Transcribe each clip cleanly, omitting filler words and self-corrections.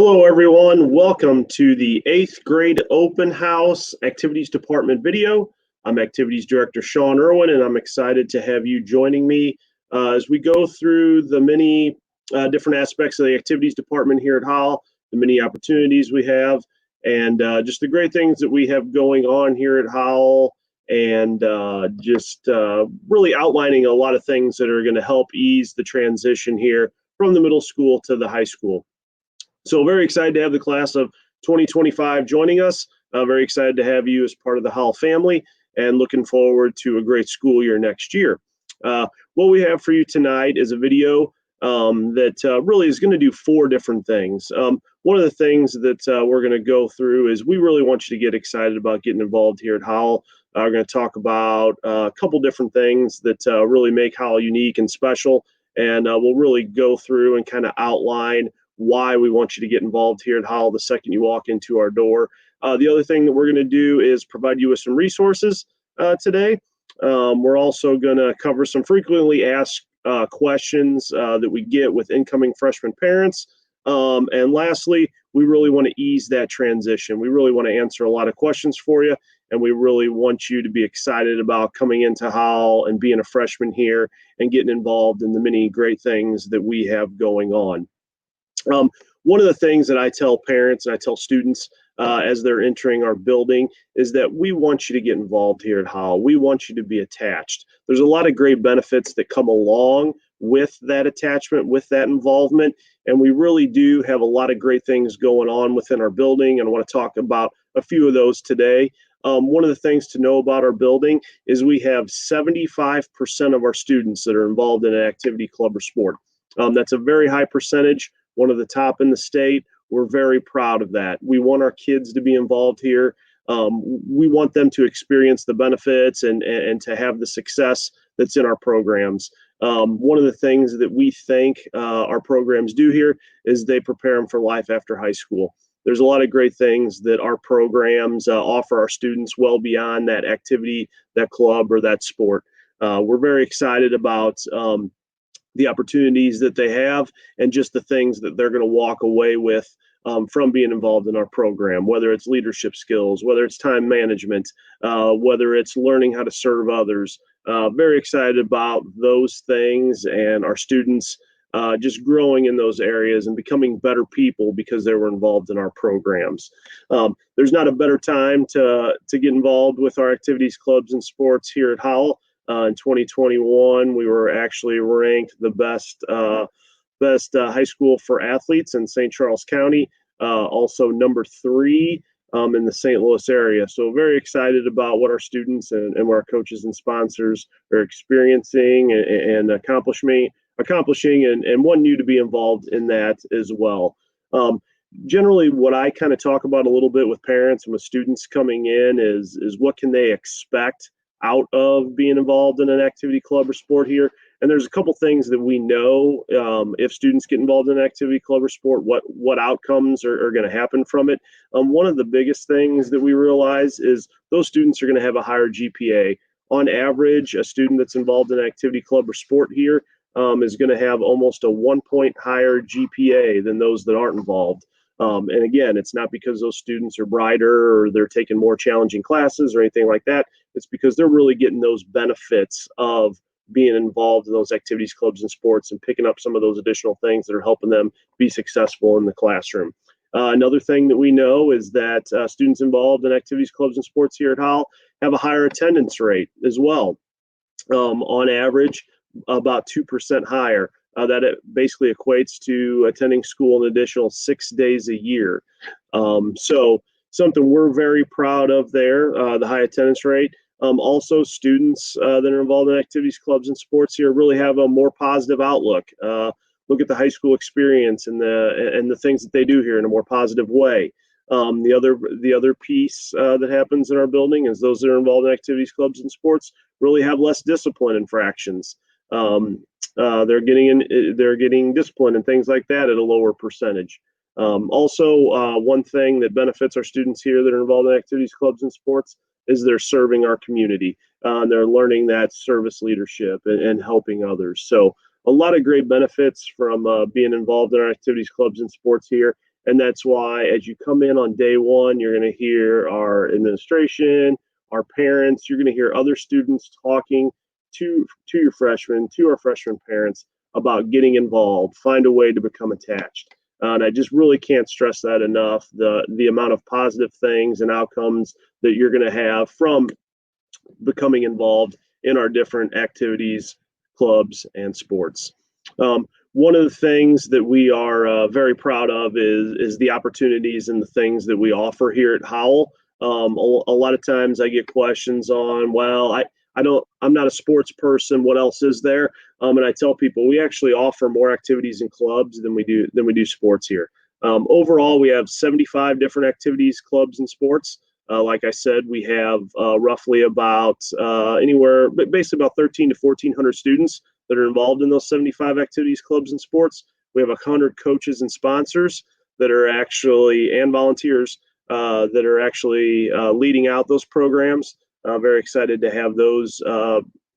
Hello, everyone. Welcome to the 8th grade open house activities department video. I'm activities director Sean Erwin, and I'm excited to have you joining me as we go through the many different aspects of the activities department here at Howell, the many opportunities we have, and just the great things that we have going on here at Howell, and just really outlining a lot of things that are going to help ease the transition here from the middle school to the high school. So very excited to have the class of 2025 joining us. Very excited to have you as part of the Howell family and looking forward to a great school year next year. What we have for you tonight is a video that really is going to do four different things. One of the things that we're going to go through is we really want you to get excited about getting involved here at Howell. We're going to talk about a couple different things that really make Howell unique and special. And we'll really go through and kind of outline why we want you to get involved here at Howell the second you walk into our door. The other thing that we're going to do is provide you with some resources today. We're also going to cover some frequently asked questions that we get with incoming freshman parents. And lastly, we really want to ease that transition. We really want to answer a lot of questions for you, and we really want you to be excited about coming into Howell and being a freshman here and getting involved in the many great things that we have going on. One of the things that I tell parents and I tell students as they're entering our building is that we want you to get involved here at Howell. We want you to be attached. There's a lot of great benefits that come along with that attachment, with that involvement, and we really do have a lot of great things going on within our building, and I want to talk about a few of those today. One of the things to know about our building is we have 75% of our students that are involved in an activity, club, or sport. That's a very high percentage. One of the top in the state. We're very proud of that. We want our kids to be involved here. We want them to experience the benefits and to have the success that's in our programs. One of the things that we think our programs do here is they prepare them for life after high school. There's a lot of great things that our programs offer our students well beyond that activity, that club, or that sport. We're very excited about the opportunities that they have and just the things that they're going to walk away with from being involved in our program, whether it's leadership skills, whether it's time management, whether it's learning how to serve others. Very excited about those things and our students just growing in those areas and becoming better people because they were involved in our programs. There's not a better time to get involved with our activities, clubs, and sports here at Howell. In 2021, we were actually ranked the best high school for athletes in St. Charles County, also number 3 in the St. Louis area. So very excited about what our students and what our coaches and sponsors are experiencing and accomplishing and want you to be involved in that as well. Generally, what I kind of talk about a little bit with parents and with students coming in is what can they expect out of being involved in an activity, club, or sport here. And there's a couple things that we know if students get involved in an activity, club, or sport, what outcomes are going to happen from it. One of the biggest things that we realize is those students are going to have a higher GPA. On average, a student that's involved in an activity, club, or sport here is going to have almost a 1 point higher GPA than those that aren't involved. And again, it's not because those students are brighter or they're taking more challenging classes or anything like that. It's because they're really getting those benefits of being involved in those activities, clubs, and sports and picking up some of those additional things that are helping them be successful in the classroom. Another thing that we know is that students involved in activities, clubs, and sports here at Howell have a higher attendance rate as well. On average, about 2% higher. That it basically equates to attending school an additional 6 days a year. So something we're very proud of there, the high attendance rate. Also, students that are involved in activities, clubs, and sports here really have a more positive outlook. Look at the high school experience and the things that they do here in a more positive way. The other piece that happens in our building is those that are involved in activities, clubs, and sports really have less discipline infractions. They're getting discipline and things like that at a lower percentage. Also, one thing that benefits our students here that are involved in activities, clubs, and sports is they're serving our community. They're learning that service leadership and helping others. So a lot of great benefits from being involved in our activities, clubs, and sports here. And that's why as you come in on day one, you're going to hear our administration, our parents, you're going to hear other students talking to your freshmen, to our freshman parents about getting involved, find a way to become attached. And I just really can't stress that enough. The amount of positive things and outcomes that you're going to have from becoming involved in our different activities, clubs, and sports. One of the things that we are very proud of is the opportunities and the things that we offer here at Howell. A lot of times I get questions on, well, I'm not a sports person. What else is there? And I tell people we actually offer more activities and clubs than we do sports here. Overall, we have 75 different activities, clubs, and sports. Like I said, we have roughly about anywhere, basically about 13 to 1,400 students that are involved in those 75 activities, clubs, and sports. We have 100 coaches and sponsors that are actually, and volunteers that are actually leading out those programs. Very excited to have those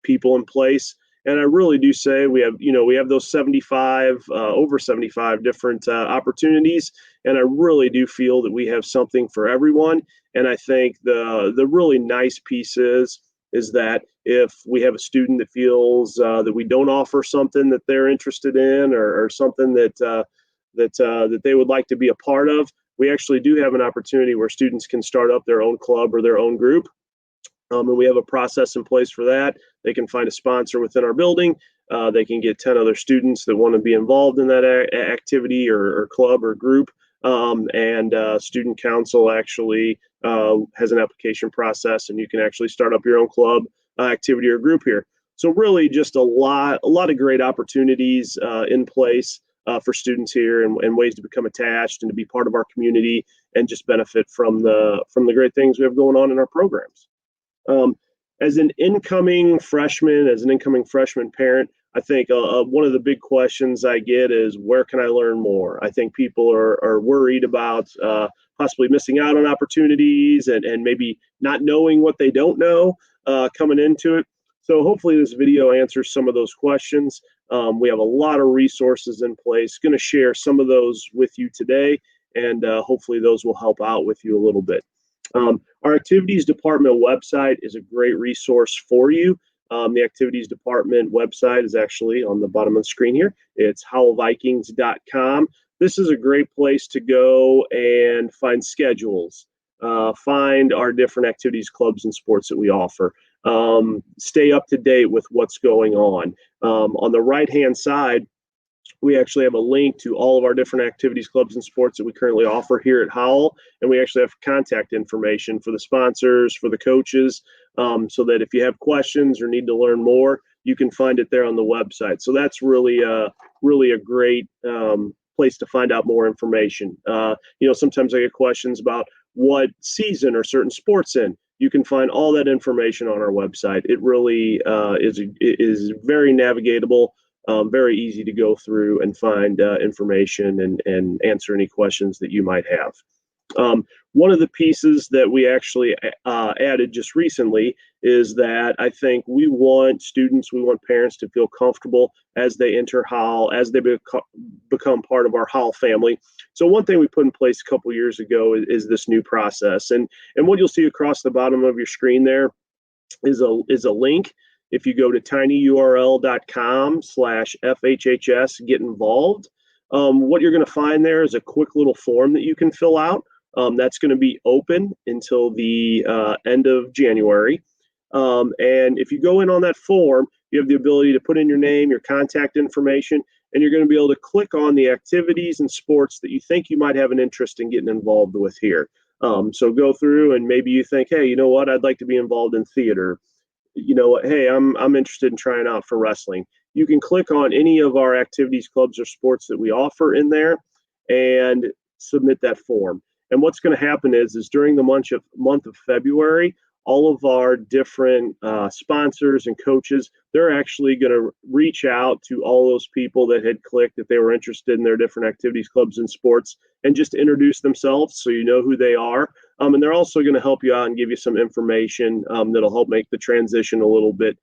people in place. And I really do say we have those 75, over 75 different opportunities. And I really do feel that we have something for everyone. And I think the really nice piece is that if we have a student that feels that we don't offer something that they're interested in, or something that they would like to be a part of, we actually do have an opportunity where students can start up their own club or their own group. And we have a process in place for that. They can find a sponsor within our building. They can get 10 other students that want to be involved in that activity or club or group. And student council actually has an application process, and you can actually start up your own club, activity, or group here. So really just a lot of great opportunities in place for students here, and ways to become attached and to be part of our community and just benefit from the great things we have going on in our programs. As an incoming freshman parent, I think one of the big questions I get is, where can I learn more? I think people are worried about possibly missing out on opportunities and maybe not knowing what they don't know coming into it. So hopefully this video answers some of those questions. We have a lot of resources in place. Going to share some of those with you today, and hopefully those will help out with you a little bit. Our activities department website is a great resource for you. The activities department website is actually on the bottom of the screen here. It's howellvikings.com. This is a great place to go and find schedules, find our different activities, clubs, and sports that we offer. Stay up to date with what's going on. On the right-hand side, we actually have a link to all of our different activities, clubs, and sports that we currently offer here at Howell. And we actually have contact information for the sponsors, for the coaches, so that if you have questions or need to learn more, you can find it there on the website. So that's really a great place to find out more information. Sometimes I get questions about what season are certain sports in. You can find all that information on our website. It really is very navigatable. Very easy to go through and find information and answer any questions that you might have. One of the pieces that we actually added just recently is that I think we want parents to feel comfortable as they enter Howell, as they become part of our Howell family. So one thing we put in place a couple years ago is this new process. And what you'll see across the bottom of your screen there is a link. If you go to tinyurl.com/FHHS get involved, what you're going to find there is a quick little form that you can fill out. That's going to be open until the end of January. And if you go in on that form, you have the ability to put in your name, your contact information, and you're going to be able to click on the activities and sports that you think you might have an interest in getting involved with here. So go through, and maybe you think, hey, you know what, I'd like to be involved in theater. You know what, hey, I'm interested in trying out for wrestling. You can click on any of our activities, clubs, or sports that we offer in there and submit that form. And what's going to happen is during the month of February, all of our different sponsors and coaches, they're actually going to reach out to all those people that had clicked that they were interested in their different activities, clubs, and sports, and just introduce themselves so you know who they are. And they're also going to help you out and give you some information that'll help make the transition a little bit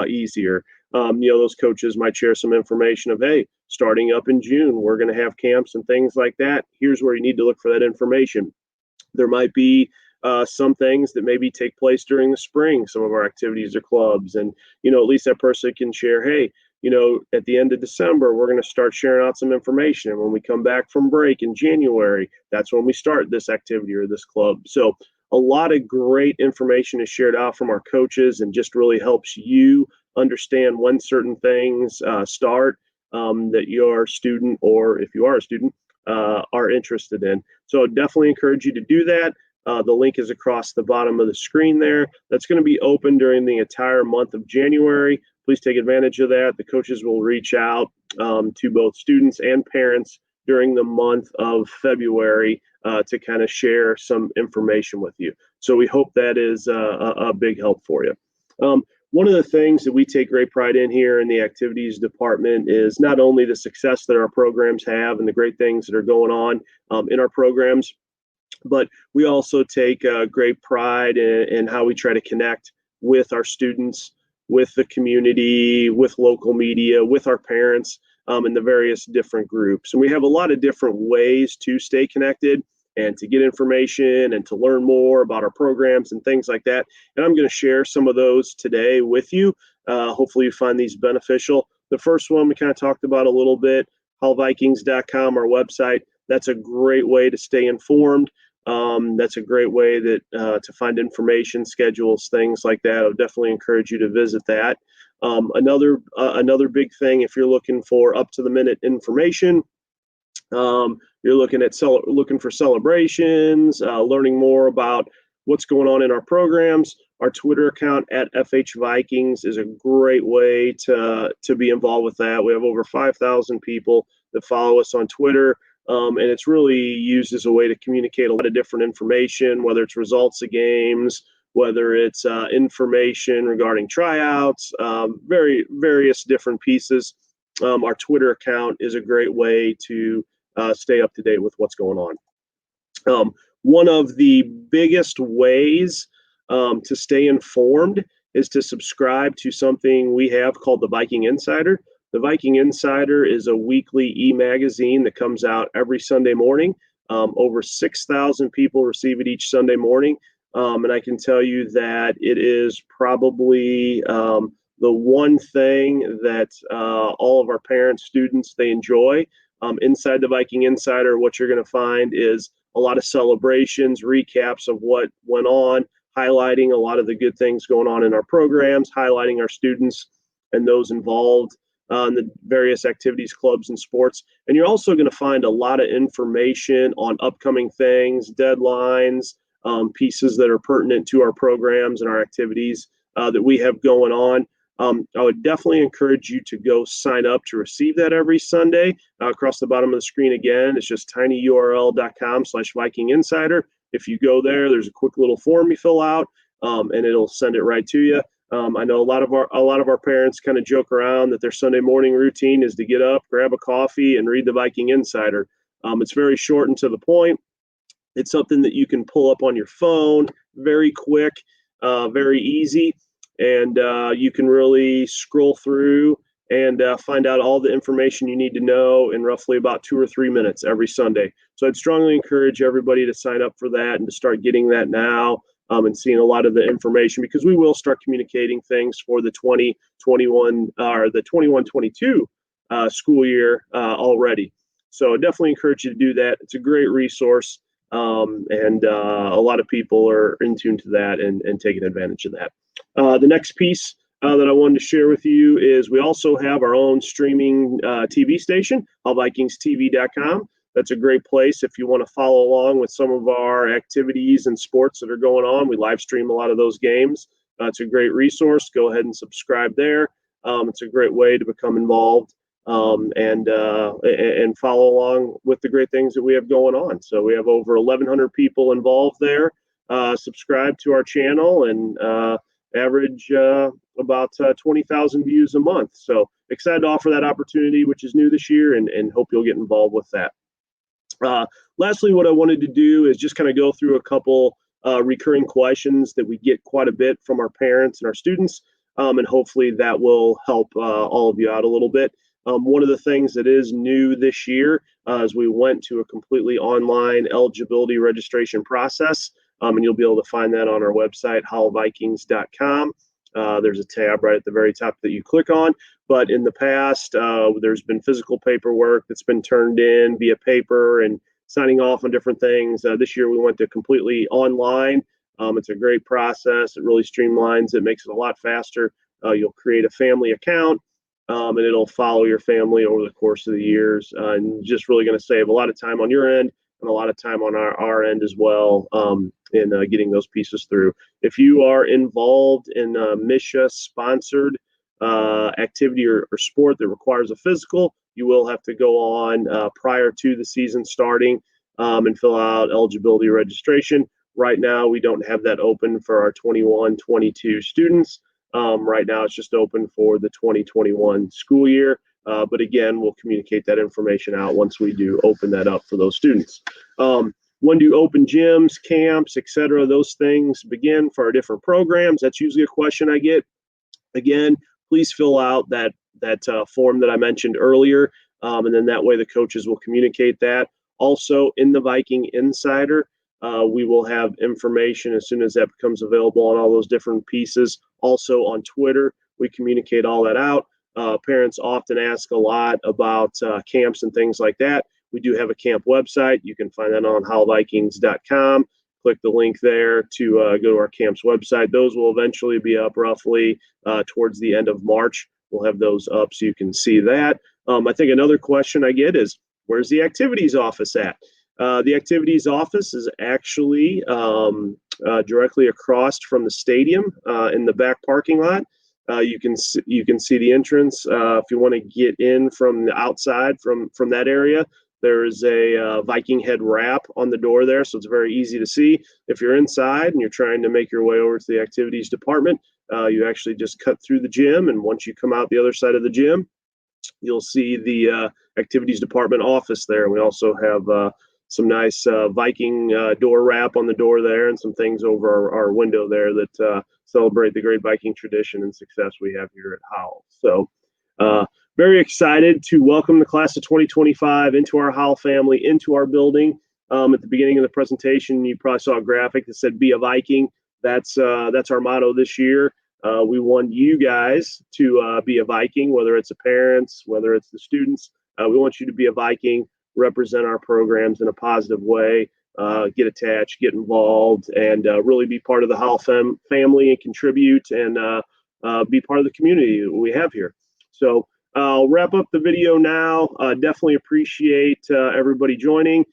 easier. Those coaches might share some information of, hey, starting up in June, we're going to have camps and things like that. Here's where you need to look for that information. There might be some things that maybe take place during the spring, some of our activities or clubs. And, at least that person can share, hey, at the end of December, we're going to start sharing out some information. And when we come back from break in January, that's when we start this activity or this club. So a lot of great information is shared out from our coaches and just really helps you understand when certain things start that your student, or if you are a student, are interested in. So definitely encourage you to do that. The link is across the bottom of the screen there. That's going to be open during the entire month of January. Please take advantage of that. The coaches will reach out to both students and parents during the month of February to kind of share some information with you. So we hope that is a big help for you. One of the things that we take great pride in here in the activities department is not only the success that our programs have and the great things that are going on in our programs, but we also take great pride in how we try to connect with our students, with the community, with local media, with our parents, and the various different groups. And we have a lot of different ways to stay connected and to get information and to learn more about our programs and things like that. And I'm going to share some of those today with you. Hopefully you find these beneficial. The first one we kind of talked about a little bit, howellvikings.com, our website. That's a great way to stay informed. That's a great way to find information, schedules, things like that. I would definitely encourage you to visit that. Another big thing, if you're looking for up-to-the-minute information, you're looking for celebrations, learning more about what's going on in our programs. Our Twitter account at FH Vikings is a great way to be involved with that. We have over 5,000 people that follow us on Twitter. And it's really used as a way to communicate a lot of different information, whether it's results of games, whether it's information regarding tryouts, various different pieces. Our Twitter account is a great way to stay up to date with what's going on. One of the biggest ways to stay informed is to subscribe to something we have called the Viking Insider. The Viking Insider is a weekly e-magazine that comes out every Sunday morning. Over 6,000 people receive it each Sunday morning. And I can tell you that it is probably the one thing that all of our parents, students, they enjoy. Inside the Viking Insider, what you're going to find is a lot of celebrations, recaps of what went on, highlighting a lot of the good things going on in our programs, highlighting our students and those involved in the various activities, clubs, and sports. And you're also going to find a lot of information on upcoming things, deadlines, pieces that are pertinent to our programs and our activities that we have going on. I would definitely encourage you to go sign up to receive that every Sunday. Across the bottom of the screen again, it's just tinyurl.com/Viking Insider. If you go there, there's a quick little form you fill out, and it'll send it right to you. I know a lot of our parents kind of joke around that their Sunday morning routine is to get up, grab a coffee, and read the Viking Insider. It's very short and to the point. It's something that you can pull up on your phone, very quick, very easy. And you can really scroll through and find out all the information you need to know in roughly about 2 or 3 minutes every Sunday. So I'd strongly encourage everybody to sign up for that and to start getting that now and seeing a lot of the information, because we will start communicating things for the 2021 or the 21-22 school year already. So I definitely encourage you to do that. It's a great resource, and a lot of people are in tune to that and taking advantage of that. The next piece that I wanted to share with you is we also have our own streaming TV station, howellvikingstv.com. That's a great place if you want to follow along with some of our activities and sports that are going on. We live stream a lot of those games. It's a great resource. Go ahead and subscribe there. It's a great way to become involved and follow along with the great things that we have going on. So we have over 1,100 people involved there. Subscribe to our channel and average about 20,000 views a month. So excited to offer that opportunity, which is new this year, and hope you'll get involved with that. Lastly, what I wanted to do is just kind of go through a couple recurring questions that we get quite a bit from our parents and our students. and hopefully that will help all of you out a little bit. One of the things that is new this year is we went to a completely online eligibility registration process, and you'll be able to find that on our website, howellvikings.com. There's a tab right at the very top that you click on. But in the past, there's been physical paperwork that's been turned in via paper and signing off on different things. This year, we went to completely online. It's a great process. It really streamlines it, makes it a lot faster. You'll create a family account, and it'll follow your family over the course of the years. And just really going to save a lot of time on your end and a lot of time on our end as well in getting those pieces through. If you are involved in a MISHA sponsored activity or sport that requires a physical, you will have to go on prior to the season starting and fill out eligibility registration. Right now, we don't have that open for our 21-22 students. Right now, it's just open for the 2021 school year. But again, we'll communicate that information out once we do open that up for those students. When do open gyms, camps, etc., those things begin for our different programs? That's usually a question I get. Again, please fill out that form that I mentioned earlier, and then that way the coaches will communicate that. Also, in the Viking Insider, we will have information as soon as that becomes available on all those different pieces. Also on Twitter, we communicate all that out. Parents often ask a lot about camps and things like that. We do have a camp website. You can find that on howellvikings.com. Click the link there to go to our camp's website. Those will eventually be up roughly towards the end of March. We'll have those up so you can see that. I think another question I get is, where's the activities office at? The activities office is actually directly across from the stadium in the back parking lot. You can see the entrance. If you want to get in from the outside from that area, there is a Viking head wrap on the door there, so it's very easy to see. If you're inside and you're trying to make your way over to the activities department, you actually just cut through the gym, and once you come out the other side of the gym, you'll see the activities department office there. We also have some nice Viking door wrap on the door there, and some things over our window there that celebrate the great Viking tradition and success we have here at Howell. So very excited to welcome the class of 2025 into our Howell family, into our building. At the beginning of the presentation, you probably saw a graphic that said "Be a Viking." That's our motto this year. We want you guys to be a Viking, whether it's the parents, whether it's the students. We want you to be a Viking, represent our programs in a positive way, get attached, get involved, and really be part of the Howell family and contribute and be part of the community that we have here. So I'll wrap up the video now. Definitely appreciate everybody joining.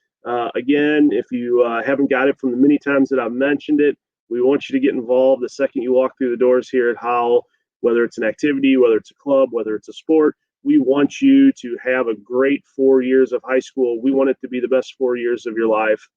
Again, if you haven't got it from the many times that I've mentioned it, we want you to get involved the second you walk through the doors here at Howell, whether it's an activity, whether it's a club, whether it's a sport. We want you to have a great 4 years of high school. We want it to be the best 4 years of your life.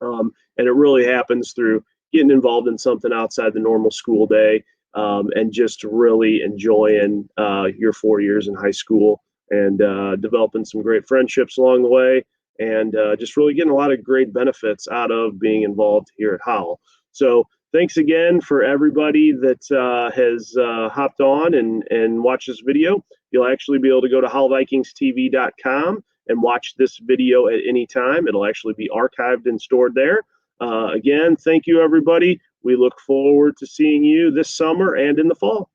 And it really happens through getting involved in something outside the normal school day and just really enjoying your 4 years in high school and developing some great friendships along the way and just really getting a lot of great benefits out of being involved here at Howell. So thanks again for everybody that has hopped on and watched this video. You'll actually be able to go to howellvikingstv.com and watch this video at any time. It'll actually be archived and stored there. Again, thank you, everybody. We look forward to seeing you this summer and in the fall.